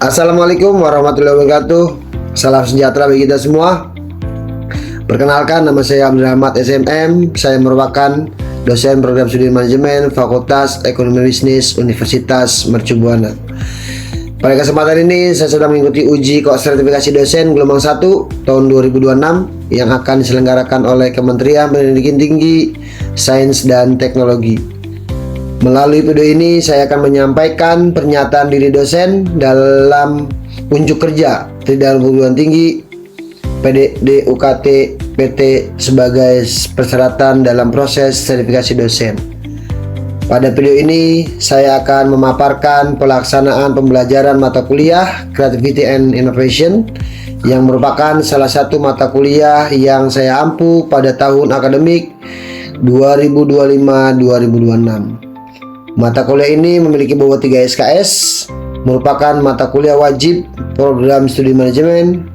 Assalamualaikum warahmatullahi wabarakatuh. Salam sejahtera bagi kita semua. Perkenalkan, nama saya Abdul Rahmat SMM. Saya merupakan dosen program studi manajemen Fakultas Ekonomi Bisnis Universitas Mercu Buana. Pada kesempatan ini saya sedang mengikuti uji sertifikasi dosen gelombang 1 tahun 2026 yang akan diselenggarakan oleh Kementerian Pendidikan Tinggi, Sains dan Teknologi. Melalui video ini saya akan menyampaikan pernyataan diri dosen dalam unjuk kerja di dalam perguruan tinggi PDD UKT PT sebagai persyaratan dalam proses sertifikasi dosen. Pada video ini saya akan memaparkan pelaksanaan pembelajaran mata kuliah Creativity and Innovation yang merupakan salah satu mata kuliah yang saya ampu pada tahun akademik 2025-2026. Mata kuliah ini memiliki bobot 3 SKS, merupakan mata kuliah wajib program studi manajemen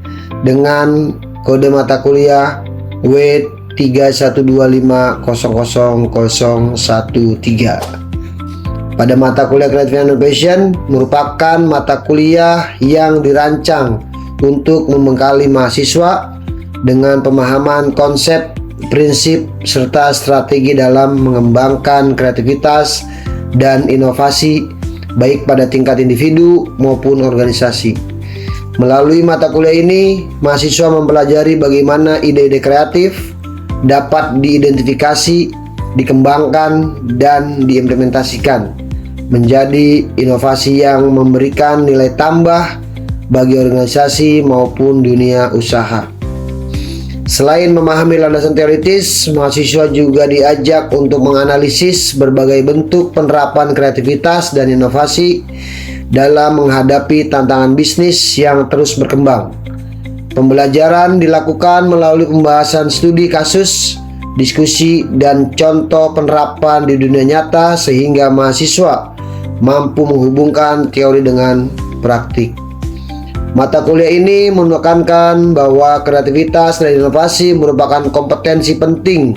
dengan kode mata kuliah W312500013. Pada mata kuliah Creativity and Innovation merupakan mata kuliah yang dirancang untuk membekali mahasiswa dengan pemahaman konsep, prinsip, serta strategi dalam mengembangkan kreativitas dan inovasi baik pada tingkat individu maupun organisasi. Melalui mata kuliah ini, mahasiswa mempelajari bagaimana ide-ide kreatif dapat diidentifikasi, dikembangkan, dan diimplementasikan menjadi inovasi yang memberikan nilai tambah bagi organisasi maupun dunia usaha. Selain memahami landasan teoritis, mahasiswa juga diajak untuk menganalisis berbagai bentuk penerapan kreativitas dan inovasi dalam menghadapi tantangan bisnis yang terus berkembang. Pembelajaran dilakukan melalui pembahasan studi kasus, diskusi, dan contoh penerapan di dunia nyata sehingga mahasiswa mampu menghubungkan teori dengan praktik. Mata kuliah ini menekankan bahwa kreativitas dan inovasi merupakan kompetensi penting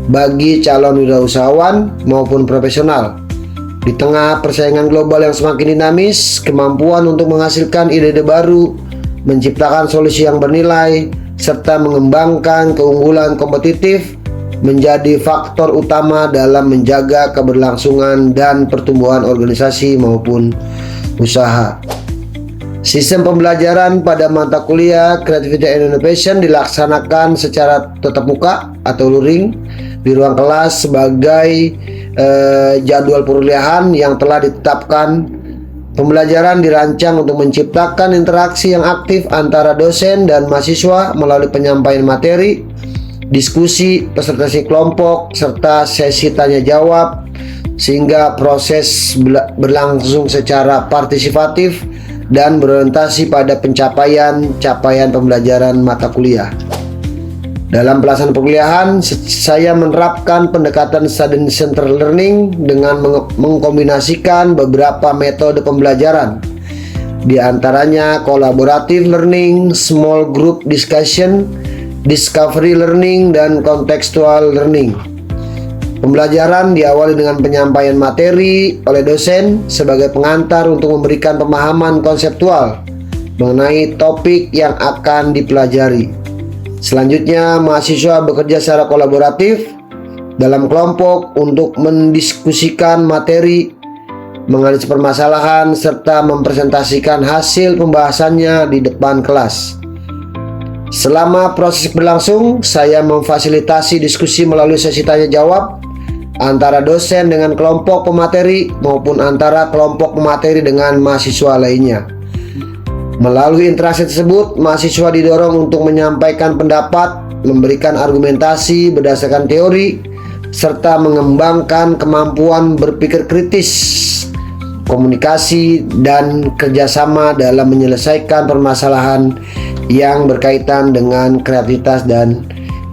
bagi calon wirausahawan maupun profesional. Di tengah persaingan global yang semakin dinamis, kemampuan untuk menghasilkan ide-ide baru, menciptakan solusi yang bernilai, serta mengembangkan keunggulan kompetitif menjadi faktor utama dalam menjaga keberlangsungan dan pertumbuhan organisasi maupun usaha. Sistem pembelajaran pada mata kuliah Creativity and Innovation dilaksanakan secara tatap muka atau luring di ruang kelas sebagai jadwal perkuliahan yang telah ditetapkan. Pembelajaran dirancang untuk menciptakan interaksi yang aktif antara dosen dan mahasiswa melalui penyampaian materi, diskusi, presentasi kelompok, serta sesi tanya jawab, sehingga proses berlangsung secara partisipatif dan berorientasi pada pencapaian pembelajaran mata kuliah. Dalam pelaksanaan perkuliahan, saya menerapkan pendekatan student-centered learning dengan mengkombinasikan beberapa metode pembelajaran, di antaranya collaborative learning, small group discussion, discovery learning, dan contextual learning. Pembelajaran diawali dengan penyampaian materi oleh dosen sebagai pengantar untuk memberikan pemahaman konseptual mengenai topik yang akan dipelajari. Selanjutnya, mahasiswa bekerja secara kolaboratif dalam kelompok untuk mendiskusikan materi, menganalisis permasalahan, serta mempresentasikan hasil pembahasannya di depan kelas. Selama proses berlangsung, saya memfasilitasi diskusi melalui sesi tanya jawab antara dosen dengan kelompok pemateri maupun antara kelompok pemateri dengan mahasiswa lainnya. Melalui interaksi tersebut, mahasiswa didorong untuk menyampaikan pendapat, memberikan argumentasi berdasarkan teori, serta mengembangkan kemampuan berpikir kritis, komunikasi, dan kerjasama dalam menyelesaikan permasalahan yang berkaitan dengan kreativitas dan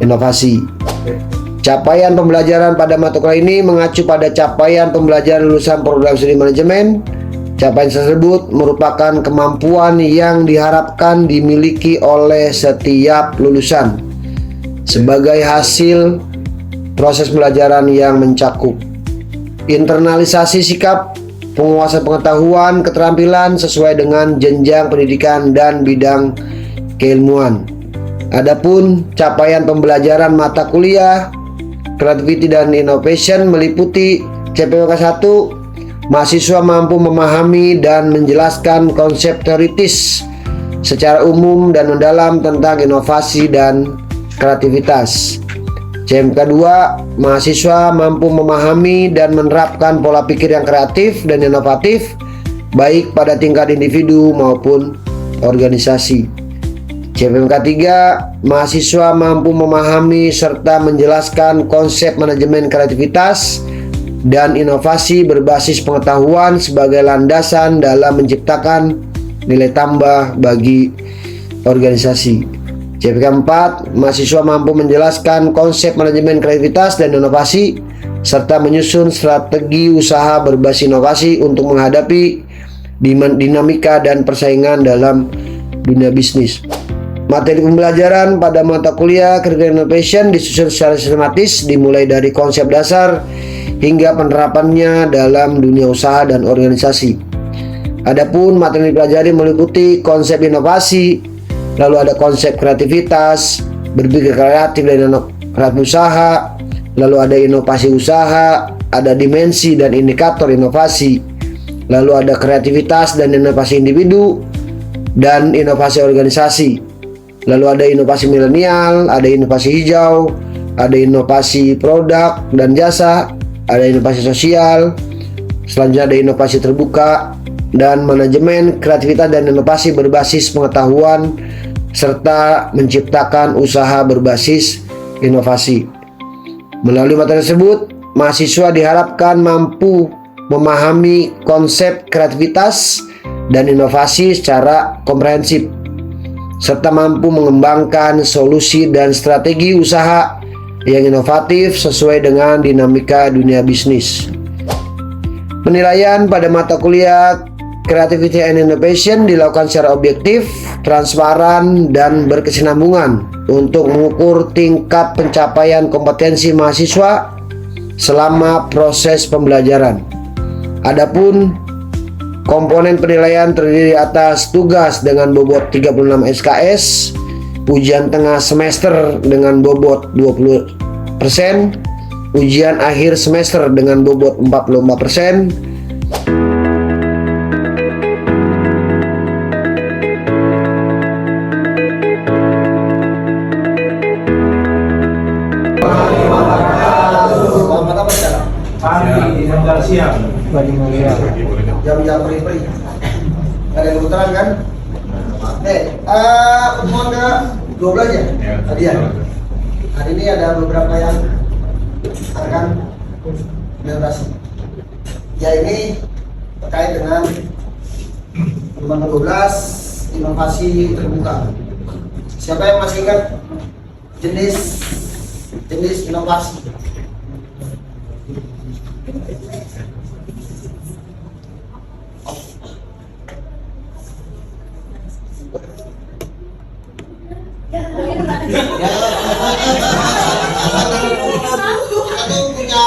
inovasi. Capaian pembelajaran pada mata kuliah ini mengacu pada capaian pembelajaran lulusan program studi manajemen. Capaian tersebut merupakan kemampuan yang diharapkan dimiliki oleh setiap lulusan sebagai hasil proses pembelajaran yang mencakup internalisasi sikap, penguasaan pengetahuan, keterampilan sesuai dengan jenjang pendidikan dan bidang keilmuan. Adapun capaian pembelajaran mata kuliah Creativity dan Innovation meliputi CPWK 1, mahasiswa mampu memahami dan menjelaskan konsep teoritis secara umum dan mendalam tentang inovasi dan kreativitas. CMK 2, mahasiswa mampu memahami dan menerapkan pola pikir yang kreatif dan inovatif baik pada tingkat individu maupun organisasi. CMK 3, mahasiswa mampu memahami serta menjelaskan konsep manajemen kreativitas dan inovasi berbasis pengetahuan sebagai landasan dalam menciptakan nilai tambah bagi organisasi. CPK 4, mahasiswa mampu menjelaskan konsep manajemen kreativitas dan inovasi serta menyusun strategi usaha berbasis inovasi untuk menghadapi dinamika dan persaingan dalam dunia bisnis. Materi pembelajaran pada mata kuliah Creativity Innovation disusun secara sistematis dimulai dari konsep dasar hingga penerapannya dalam dunia usaha dan organisasi. Adapun materi dipelajari meliputi konsep inovasi, lalu ada konsep kreativitas, berpikir kreatif dan kreatif usaha, lalu ada inovasi usaha, ada dimensi dan indikator inovasi, lalu ada kreativitas dan inovasi individu dan inovasi organisasi, lalu ada inovasi milenial, ada inovasi hijau, ada inovasi produk dan jasa, ada inovasi sosial, selanjutnya ada inovasi terbuka dan manajemen kreativitas dan inovasi berbasis pengetahuan serta menciptakan usaha berbasis inovasi. Melalui materi tersebut, mahasiswa diharapkan mampu memahami konsep kreativitas dan inovasi secara komprehensif, serta mampu mengembangkan solusi dan strategi usaha yang inovatif sesuai dengan dinamika dunia bisnis. Penilaian pada mata kuliah Creativity and Innovation dilakukan secara objektif, transparan, dan berkesinambungan untuk mengukur tingkat pencapaian kompetensi mahasiswa selama proses pembelajaran. Adapun komponen penilaian terdiri atas tugas dengan bobot 36 SKS, ujian tengah semester dengan bobot 20%, ujian akhir semester dengan bobot 45%, siang. Jam-jam peri-peri. Ada yang kebetulan kan? Pertemuan ke 12 ya? Tadi ya? Hari ini ada beberapa yang akan presentasi. Ya, ini terkait dengan pertemuan ke-12 inovasi terbuka. Siapa yang masih ingat jenis inovasi? Atau punya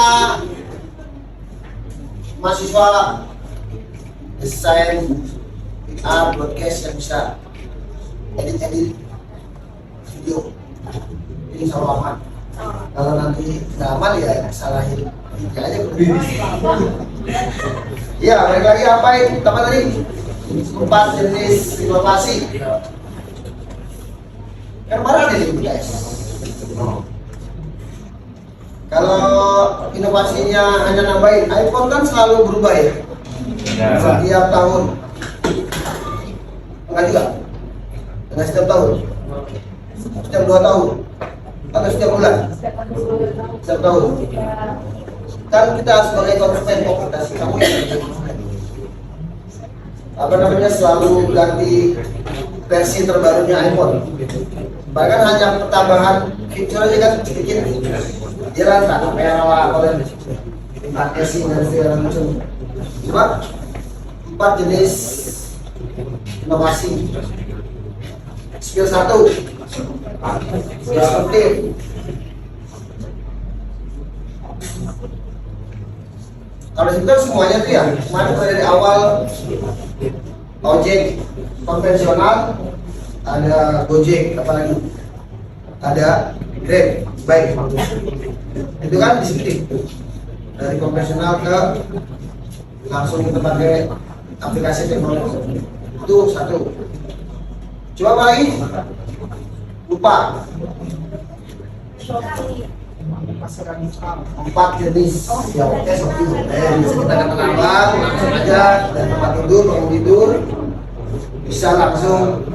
mahasiswa desain PR broadcast yang bisa edit video, ini selalu aman. Kalau nanti nggak aman ya salahin aja berdiri. Ya, balik lagi apa itu tadi 4 jenis inovasi. Kan marah nih guys. Kalau inovasinya hanya nambahin, iPhone kan selalu berubah ya. Setiap tahun. Enggak juga. Enggak setiap tahun. Setiap 2 tahun. Atau setiap bulan. Setiap tahun. Kan kita sebagai konsumen komunitas kamu yang apa namanya selalu ganti versi terbarunya iPhone. Bahkan hanya pertambahan fitur aja kan bikin jalan tak kamera apa pakai sih dan segala macam. Cuma 4 jenis inovasi. Skill 1 disruptif. Kalau disebutkan semuanya tuh ya, kemarin dari awal ojek konvensional, ada Gojek, apalagi ada Grab, baik. Itu kan disiplin dari konvensional ke langsung kita pakai aplikasi teknologi. Itu satu. Coba apa lagi? Lupa. 4 jenis ya, oke Shopee. Bisa kita kenal langsung aja dari tempat tidur, bangun tidur bisa langsung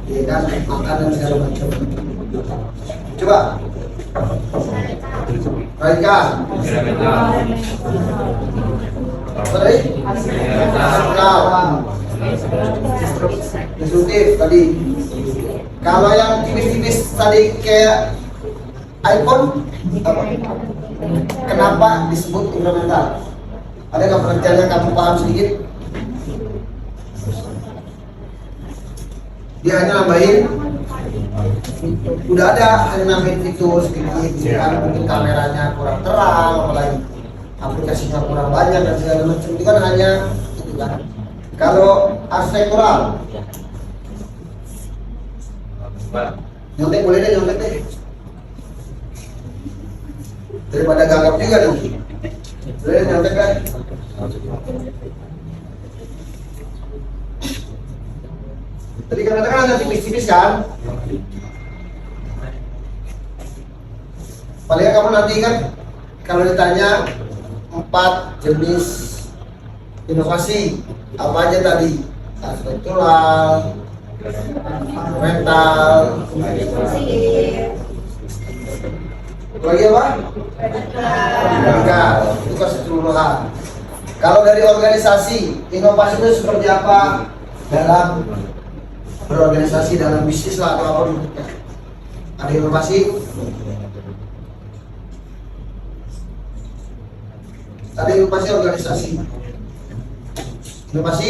ya kan, makan dan segala macam. Coba Raika sorry instruktif tadi. Kalau yang tipis-tipis tadi kayak iPhone apa? Kenapa disebut incremental? Ada nggak pengertiannya, kamu paham sedikit? Dia hanya nambahin, udah ada hanya nambahin fitur sedikit, kan mungkin kameranya kurang terang, apalagi aplikasinya kurang banyak dan segala macam, itu kan hanya itu kan. Kalau arsitektural, nyontek boleh deh, nyontek deh. Daripada gagap juga nanti. Boleh nyontek kan? Tadi kadang-kadang ada tipis-tipis kan? Paling kamu nanti kan kalau ditanya 4 jenis inovasi apa aja tadi? Arsitektural, mental, lagi apa? Vertikal, itu keseluruhan. Kalau dari organisasi, inovasi itu seperti apa dalam berorganisasi, dalam bisnis lah atau apa? Ada inovasi? Ada inovasi organisasi. Inovasi?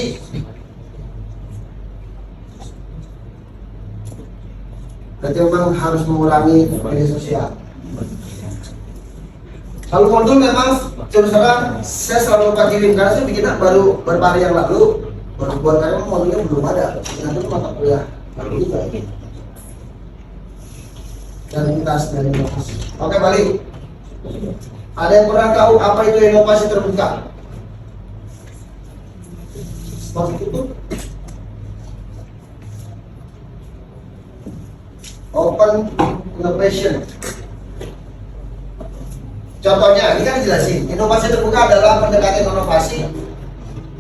Berarti memang harus mengurangi media sosial. Kalau modul memang terus terang saya selalu lupa kirim karena saya bikinnya baru beberapa hari yang lalu, baru buat karena modulnya belum ada. Nanti mata kuliah baru juga. Dan lintas dan inovasi. Oke, balik. Ada yang pernah tahu apa itu inovasi terbuka? Maksud itu open innovation. Contohnya, ini kan dijelasin, inovasi terbuka adalah pendekatan inovasi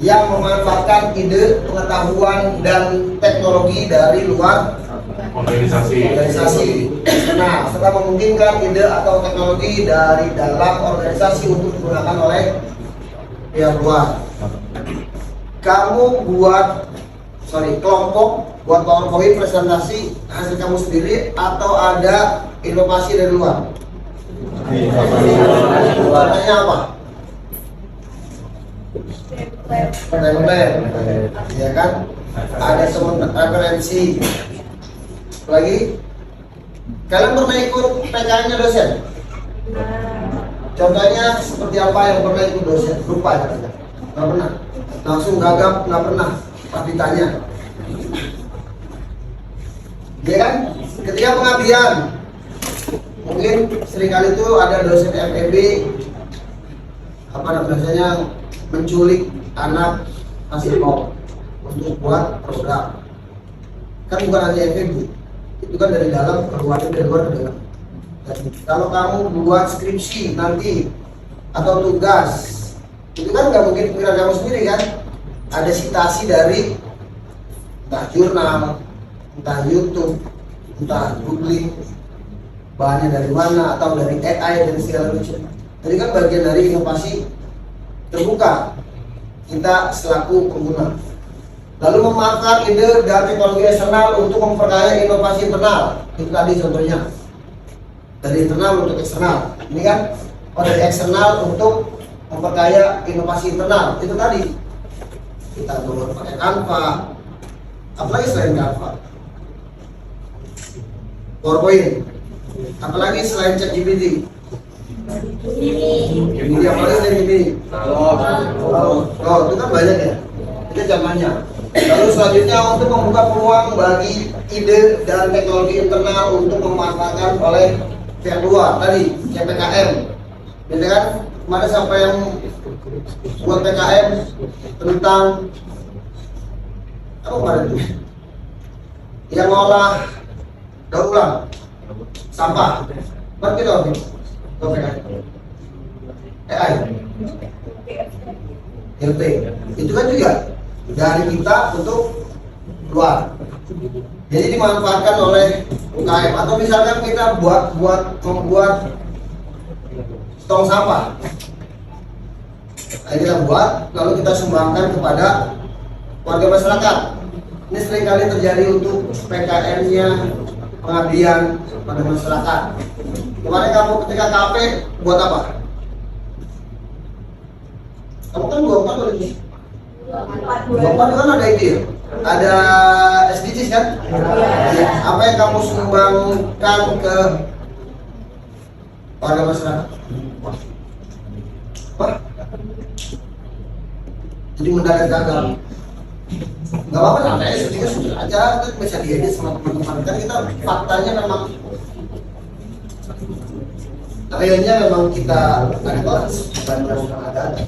yang memanfaatkan ide, pengetahuan, dan teknologi dari luar organisasi. Nah, setelah memungkinkan ide atau teknologi dari dalam organisasi untuk digunakan oleh pihak luar. Kamu kelompok buat PowerPoint presentasi hasil kamu sendiri atau ada inovasi dari luar? Warnanya apa? Template, ya kan? Ada semua referensi. Lagi, kalian pernah ikut PKN-nya dosen? Contohnya seperti apa yang pernah ikut dosen? Lupa ya? Nggak pernah. Langsung gagap, nggak pernah. Pas ditanya, ya kan? Ketika pengabdian, mungkin seringkali itu ada dosen FEB biasanya menculik anak hasil mau untuk buat program. Kan bukan hanya FEB, itu kan dari dalam keluar, dari luar ke dalam. Jadi, kalau kamu buat skripsi nanti atau tugas, itu kan nggak mungkin pikiran kamu sendiri kan? Ada citasi dari entah jurnal, entah YouTube, entah googling, bahannya dari mana atau dari AI dan segala macam. Jadi kan bagian dari inovasi terbuka kita selaku pengguna. Lalu memanfaatkan ide dan teknologi eksternal untuk memperkaya inovasi internal. Itu tadi contohnya. Dari internal untuk eksternal. Ini kan dari eksternal untuk memperkaya inovasi internal. Itu tadi. Kita download pakai Canva. Apalagi selain Canva? PowerPoint. Apalagi selain ChatGPT? Ini dia paling ini. Oh, itu kan banyak ya. Itu zamannya. Lalu selanjutnya untuk membuka peluang bagi ide dan teknologi internal untuk memanfaatkan oleh pihak luar tadi CPKM. Ini kan kemarin sampai yang buat PKM tentang apa kemarin itu? Yang ngolah daur ulang sampah. Ngerti dong? PKM. AI. LT. Itu kan juga dari kita untuk luar. Jadi dimanfaatkan oleh UKM atau misalkan kita membuat tong sampah. Nah, kita buat lalu kita sumbangkan kepada warga masyarakat. Ini seringkali terjadi untuk PKM-nya pengabdian pada masyarakat. Kemarin kamu ketika KP buat apa? Kamu kan 24 ini. 24 kan ada itu ya? Ada SDGs kan? Ya. Apa yang kamu sumbangkan ke warga masyarakat? Apa? Jadi mendadak gagal. Gak apa-apa, santai aja, sudah aja, kita bisa diaja sama teman-teman. Kan kita faktanya memang realnya memang kita ada kelas, bukan ada.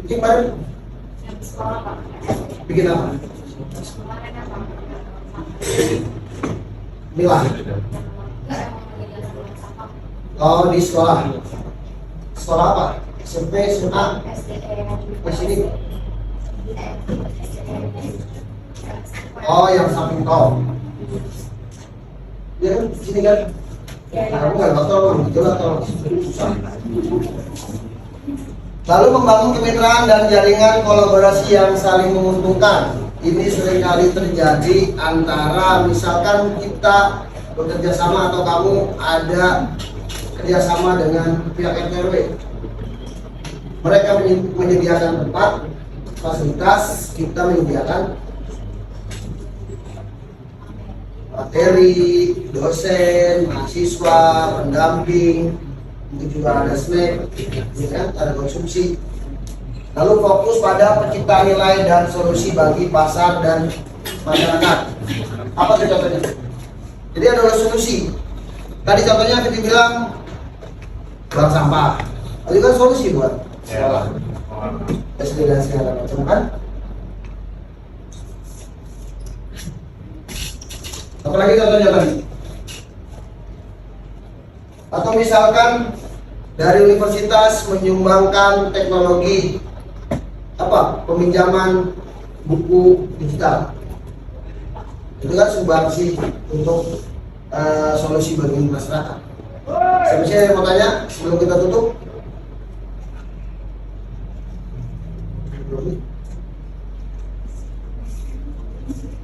Bikin baru? Bikin apa? Milah. Oh, di sekolah. Sekolah apa? SMP, SMA, sini. Oh, yang samping tol. Ya kan, sini kan? Aku nggak tahu, gitu lah tol. Susah. Lalu membangun kemitraan dan jaringan kolaborasi yang saling menguntungkan. Ini seringkali terjadi antara misalkan kita bekerja sama atau kamu ada kerjasama dengan pihak RTRW. Mereka menyediakan tempat, fasilitas, kita menyediakan materi, dosen, mahasiswa, pendamping, mungkin juga ada snack, ya kan? Ada konsumsi. Lalu fokus pada penciptaan nilai dan solusi bagi pasar dan masyarakat. Apa tuh contohnya? Jadi ada solusi. Tadi contohnya kita bilang buang sampah. Itu kan solusi buat sekolah. SD dan segala macam kan? Apalagi contohnya tadi? Atau misalkan dari universitas menyumbangkan teknologi apa? Peminjaman buku digital. Itu kan sumbangsi untuk solusi bagi masyarakat. Siapa sih yang mau tanya sebelum kita tutup?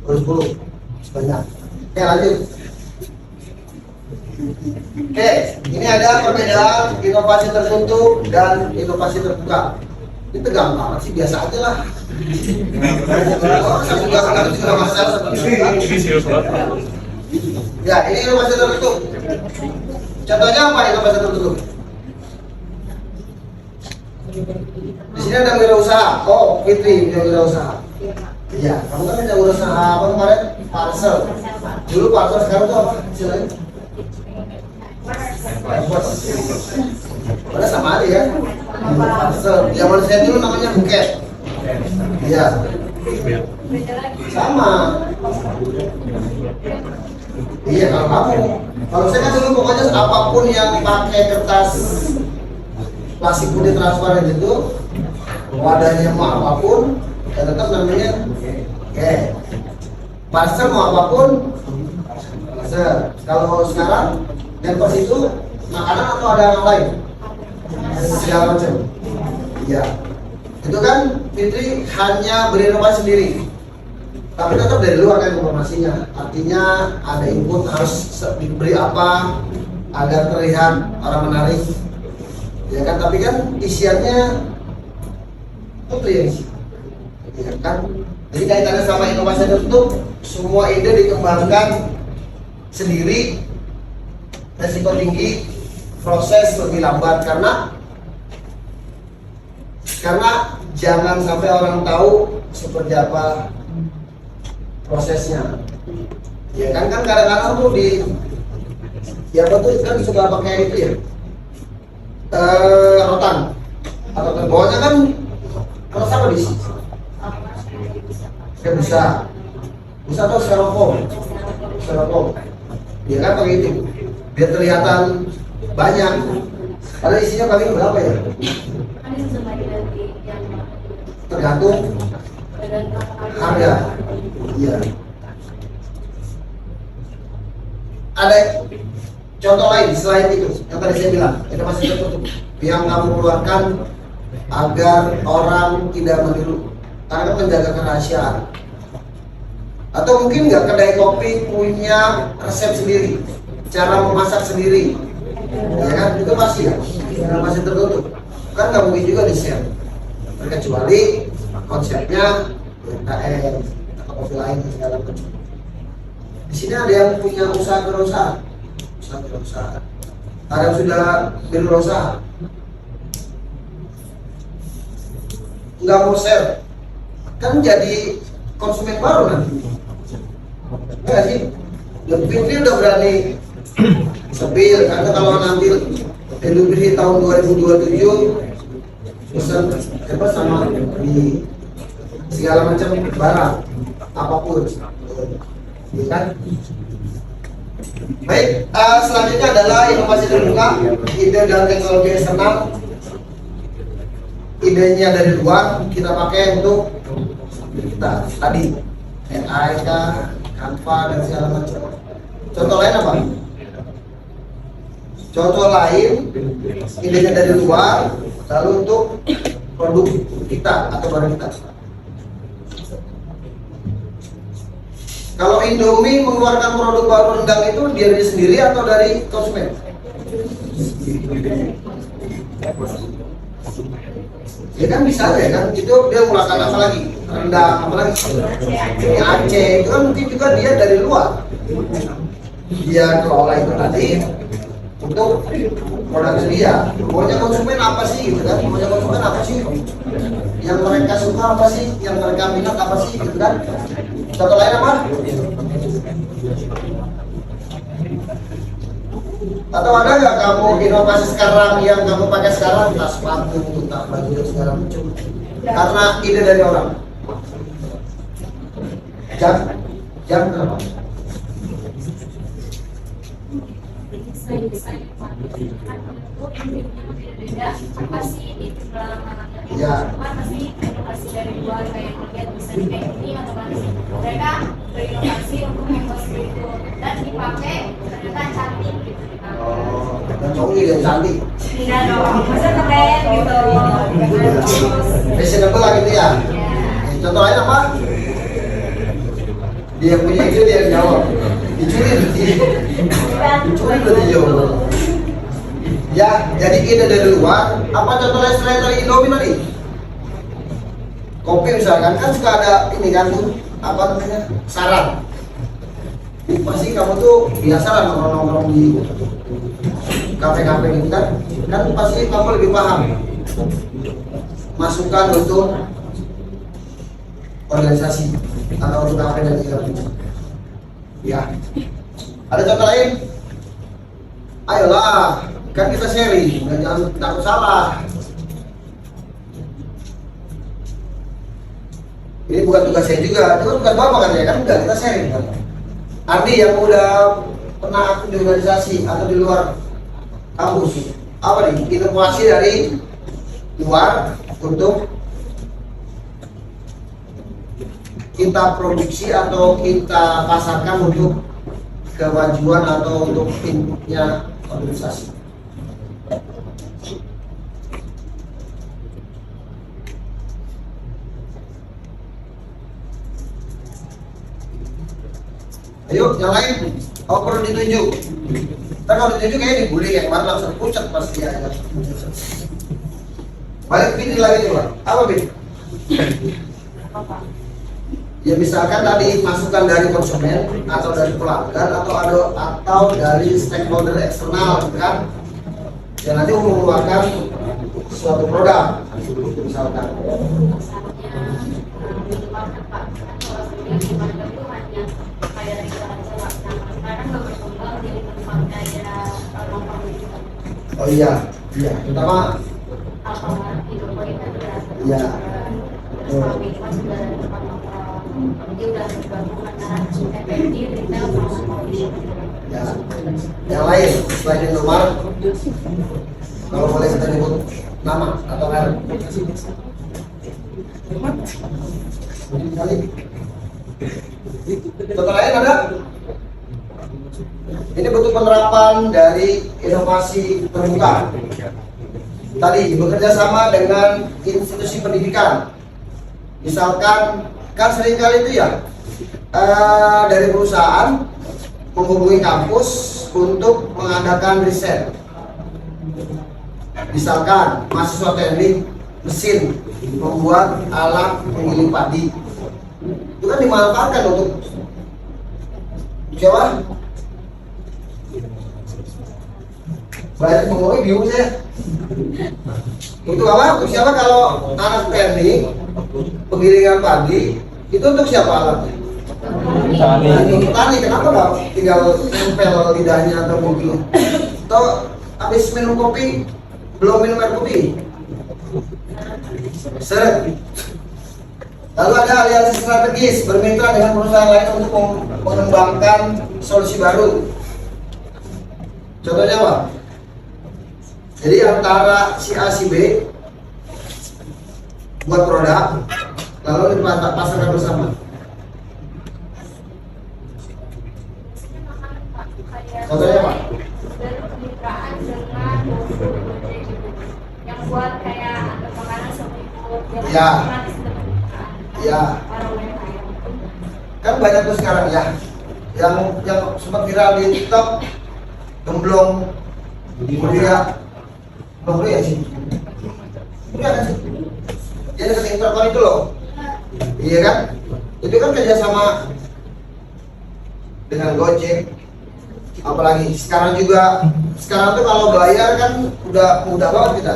Terus 10 sebanyak. Oke, lanjut. Oke, ini ada perbedaan inovasi tertutup dan inovasi terbuka. Ini tegang banget sih, biasa aja lah. Ya, ini inovasi tertutup. Contohnya apa inovasi tertutup? Di sini ada wirausaha. Oh, Fitri punya wirausaha. Iya, kamu kan punya wirausaha apa kemarin? Parcel. Dulu parcel, sekarang tuh apa? Istilahnya? Padahal sama aja ya. Parcel. Zaman saya dulu namanya buket. Iya. Sama. Iya, kalau saya kan dulu pokoknya apapun yang pakai kertas plastik putih transparan itu, wadahnya mau apapun, ya tetap namanya parcel mau apapun. Kalau sekarang hampers itu makanan atau ada yang lain segala macam. Ya, itu kan Fitri hanya berinovasi sendiri, tapi tetap dari luar kan informasinya. Artinya ada input harus diberi apa agar terlihat orang menarik, ya kan? Tapi kan isiannya Putri yang isi, ya kan? Jadi kaitannya sama inovasi tertutup, semua ide dikembangkan sendiri, resiko tinggi, proses lebih lambat karena jangan sampai orang tahu seperti apa prosesnya. Ya kan kadang-kadang tuh ya betul kan suka pakai itu ya, rotan atau bawahnya kan kalau sama di sini bisa atau styrofoam ya kan pakai itu biar kelihatan banyak, padahal isinya paling berapa ya, tergantung harga. Iya, ada contoh lain selain itu yang tadi saya bilang itu masih tertutup yang kamu keluarkan agar orang tidak meniru karena menjaga kerahasiaan. Atau mungkin nggak kedai kopi punya resep sendiri, cara memasak sendiri, ya kan itu pasti ya, karena masih tertutup kan nggak mungkin juga di share, kecuali konsepnya UMKM atau kopi lain segala macam. Di sini ada yang punya usaha berusaha, ada yang sudah berusaha, nggak mau share, kan jadi konsumen baru nanti. Ya sih, Fitri udah berani sepil karena kalau nanti Idul tahun 2027 pesan sama di segala macam barang apapun, ya kan? Baik, selanjutnya adalah inovasi terbuka, ide dan teknologi eksternal. Idenya dari luar kita pakai untuk kita tadi AI, Canva dan segala macam. Contoh lain apa? Contoh lain idenya dari luar lalu untuk produk kita atau barang kita. Kalau Indomie mengeluarkan produk baru rendang itu dia sendiri atau dari konsumen? Ya kan bisa aja kan, itu dia menggunakan apa lagi, rendang apa lagi, ini Aceh itu kan mungkin juga dia dari luar, dia kelola itu tadi untuk produk dia. Pokoknya konsumen apa sih gitu kan, pokoknya konsumen apa sih yang mereka suka, apa sih yang mereka minat, apa sih gitu kan. Contoh lain apa? Atau ada nggak kamu inovasi sekarang yang kamu pakai sekarang, tas sepatu, tas baju dan segala macam, karena ide dari orang? Jam berapa? Ya. Dari luar kayak lihat bisa kayak ini atau mereka berinovasi untuk membuat itu dan dipakai ternyata cantik gitu. Oh, dan cowok yang cantik. Tidak dong, masa keren gitu. Fashionable lah gitu ya. Contoh lain apa? Dia punya ide dia jawab. Dicuri berarti jawab. Ya, jadi ide dari luar. Apa contoh lain selain dari Indomie tadi? Kopi misalkan kan suka ada ini kan tuh apa namanya saran. Pasti kamu tuh biasa lah nongkrong di kafe-kafe gitu kan pasti kamu lebih paham masukan untuk organisasi atau untuk kafe dan segala macam. Ya, ada contoh lain? Ayolah, kan kita sharing, jangan takut salah. Ini bukan tugas saya juga, itu bukan bapak kan ya, kan enggak, kita sharing kan. Ardi yang udah pernah aktif di organisasi atau di luar kampus, apa nih inovasi dari luar untuk kita produksi atau kita pasarkan untuk kemajuan atau untuk inputnya organisasi. Ayo, yang lain, kalau perlu ditunjuk. Ntar kalau ditunjuk kayak dibully, yang kemarin langsung pucat pasti dia. Balik Fitri lagi coba. Apa Fitri? Ya misalkan tadi masukan dari konsumen atau dari pelanggan atau dari stakeholder eksternal, kan? Yang nanti mengeluarkan suatu produk, misalkan. Oh iya, iya, terutama iya. Ya, yang lain selain Indomaret, kalau boleh kita nyebut nama atau merek. Contoh lain ada? Ini bentuk penerapan dari inovasi terbuka. Tadi bekerja sama dengan institusi pendidikan. Misalkan kan seringkali itu ya dari perusahaan menghubungi kampus untuk mengadakan riset. Misalkan mahasiswa teknik mesin membuat alat penggiling padi, itu kan dimanfaatkan untuk siapa? Banyak ngomongnya bingung saya. Untuk apa? Untuk siapa? Kalau anak teknik penggilingan padi itu untuk siapa alatnya? Petani. Kenapa nggak tinggal nempel lidahnya atau mobil? Atau habis minum kopi belum minum air putih? Seret. Lalu ada aliansi strategis, bermitra dengan perusahaan lain untuk mengembangkan solusi baru. Contohnya apa? Jadi antara si A si B buat produk, lalu dipasarkan bersama. Contohnya apa? Kemitraan dengan yang buat kayak makanan seminggu. Ya. Ya. Kan banyak tuh sekarang ya, yang sempat viral di TikTok, gemblong, mulia, ya sih, mulia kan sih, jadi dekat interkon itu loh, iya kan, itu kan kerjasama dengan Gojek, apalagi sekarang tuh kalau bayar kan udah mudah banget kita.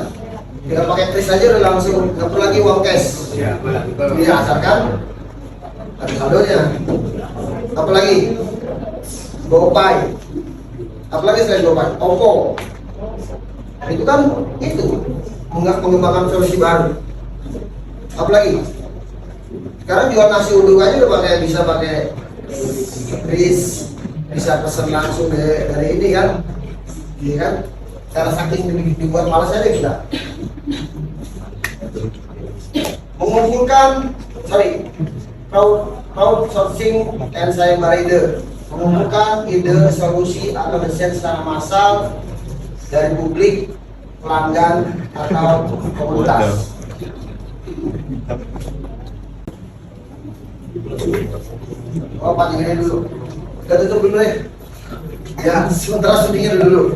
Tinggal pakai kris aja udah langsung, nggak perlu lagi uang cash. Iya, asalkan ada saldonya. Apalagi GoPay. Apalagi selain GoPay, OVO. Itu kan mengembangkan solusi baru. Apalagi sekarang jual nasi uduk aja udah bisa pakai kris, bisa pesan langsung dari ini kan, iya kan? Karena saking dibuat malas aja kita. Mengumpulkan, crowdsourcing and sayembara, mengumpulkan ide, solusi atau desain secara massal dari publik, pelanggan atau komunitas. Oh, panjangin dulu. Kita tutup dulu ya. Ya, sementara syutingnya dulu.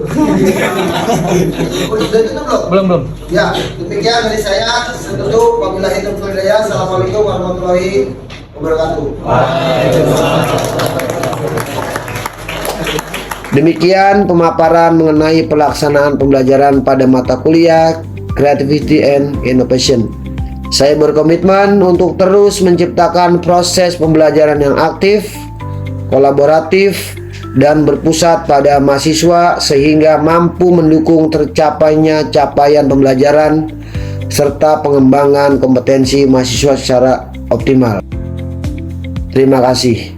Udah tutup belum? Belum. Ya, demikian dari saya. Tutup. Wabillahi taufiq wal hidayah. Assalamualaikum warahmatullahi wabarakatuh. Demikian pemaparan mengenai pelaksanaan pembelajaran pada mata kuliah Creativity and Innovation. Saya berkomitmen untuk terus menciptakan proses pembelajaran yang aktif, kolaboratif, dan berpusat pada mahasiswa sehingga mampu mendukung tercapainya capaian pembelajaran serta pengembangan kompetensi mahasiswa secara optimal. Terima kasih.